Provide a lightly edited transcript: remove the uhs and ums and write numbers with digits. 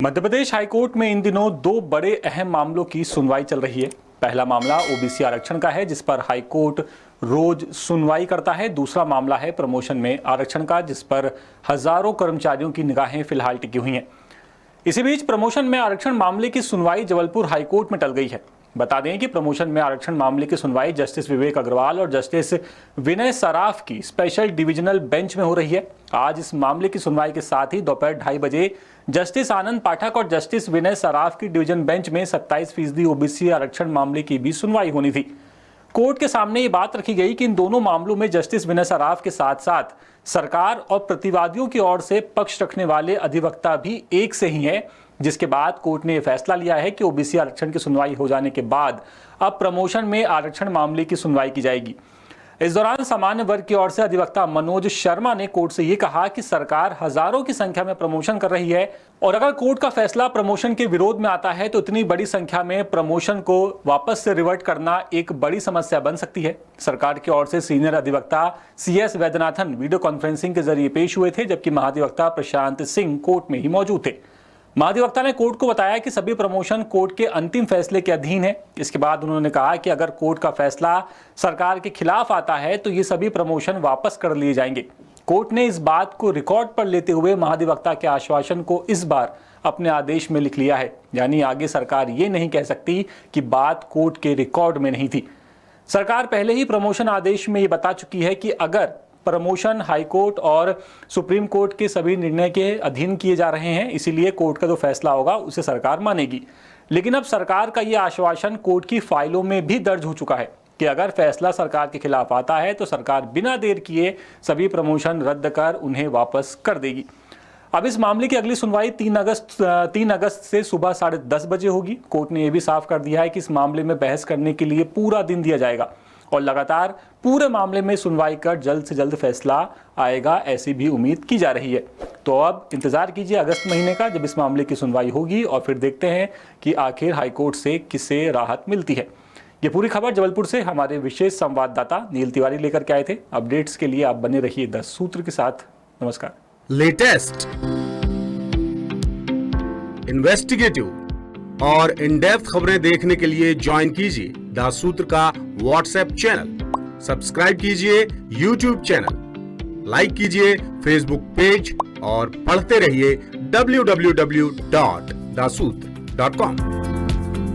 Madhya Pradesh high court में इन दिनों दो बड़े अहम मामलों की सुनवाई चल रही है। पहला मामला ओबीसी आरक्षण का है, जिस पर हाईकोर्ट रोज सुनवाई करता है। दूसरा मामला है प्रमोशन में आरक्षण का, जिस पर हजारों कर्मचारियों की निगाहें फिलहाल टिकी हुई हैं। इसी बीच प्रमोशन में आरक्षण मामले की सुनवाई जबलपुर हाईकोर्ट में टल गई है। बता दें कि प्रमोशन में आरक्षण मामले की सुनवाई जस्टिस विवेक अग्रवाल और जस्टिस विनय सराफ की स्पेशल डिविजनल बेंच में हो रही है। आज इस मामले की सुनवाई के साथ ही दोपहर 2:30 बजे जस्टिस आनंद पाठक और जस्टिस विनय सराफ की डिवीजन बेंच में 27% ओबीसी आरक्षण मामले की भी सुनवाई होनी थी। कोर्ट के सामने ये बात रखी गई कि इन दोनों मामलों में जस्टिस विनय सराफ के साथ साथ सरकार और प्रतिवादियों की ओर से पक्ष रखने वाले अधिवक्ता भी एक से ही हैं, जिसके बाद कोर्ट ने यह फैसला लिया है कि ओबीसी आरक्षण की सुनवाई हो जाने के बाद अब प्रमोशन में आरक्षण मामले की सुनवाई की जाएगी। इस दौरान सामान्य वर्ग की ओर से अधिवक्ता मनोज शर्मा ने कोर्ट से यह कहा कि सरकार हजारों की संख्या में प्रमोशन कर रही है और अगर कोर्ट का फैसला प्रमोशन के विरोध में आता है तो इतनी बड़ी संख्या में प्रमोशन को वापस से रिवर्ट करना एक बड़ी समस्या बन सकती है। सरकार की ओर से सीनियर अधिवक्ता CS वैद्यनाथन वीडियो कॉन्फ्रेंसिंग के जरिए पेश हुए थे, जबकि महाधिवक्ता प्रशांत सिंह कोर्ट में ही मौजूद थे। महाधिवक्ता ने कोर्ट को बताया कि सभी प्रमोशन कोर्ट के अंतिम फैसले के अधीन है। इसके बाद उन्होंने कहा कि अगर कोर्ट का फैसला सरकार के खिलाफ आता है तो ये सभी प्रमोशन वापस कर लिए जाएंगे। कोर्ट ने इस बात को रिकॉर्ड पर लेते हुए महाधिवक्ता के आश्वासन को इस बार अपने आदेश में लिख लिया है, यानी आगे सरकार ये नहीं कह सकती कि बात कोर्ट के रिकॉर्ड में नहीं थी। सरकार पहले ही प्रमोशन आदेश में ये बता चुकी है कि अगर प्रमोशन हाईकोर्ट और सुप्रीम कोर्ट के सभी निर्णय के अधीन किए जा रहे हैं, इसीलिए कोर्ट का जो फैसला होगा उसे सरकार मानेगी। लेकिन अब सरकार का यह आश्वासन कोर्ट की फाइलों में भी दर्ज हो चुका है कि अगर फैसला सरकार के खिलाफ आता है तो सरकार बिना देर किए सभी प्रमोशन रद्द कर उन्हें वापस कर देगी। अब इस मामले की अगली सुनवाई 3 अगस्त से सुबह 10:30 बजे होगी। कोर्ट ने यह भी साफ कर दिया है कि इस मामले में बहस करने के लिए पूरा दिन दिया जाएगा और लगातार पूरे मामले में सुनवाई कर जल्द से जल्द फैसला आएगा, ऐसी भी उम्मीद की जा रही है। तो अब इंतजार कीजिए अगस्त महीने का, जब इस मामले की सुनवाई होगी और फिर देखते हैं कि आखिर हाईकोर्ट से किसे राहत मिलती है। ये पूरी खबर जबलपुर से हमारे विशेष संवाददाता नील तिवारी लेकर के आए थे। अपडेट्स के लिए आप बने रहिए 10 सूत्र के साथ। नमस्कार। लेटेस्ट, इन्वेस्टिगेटिव और इन डेप्थ खबरें देखने के लिए ज्वाइन कीजिए द सूत्र का व्हाट्सएप चैनल, सब्सक्राइब कीजिए यूट्यूब चैनल, लाइक कीजिए फेसबुक पेज और पढ़ते रहिए www.daसूत्र.com।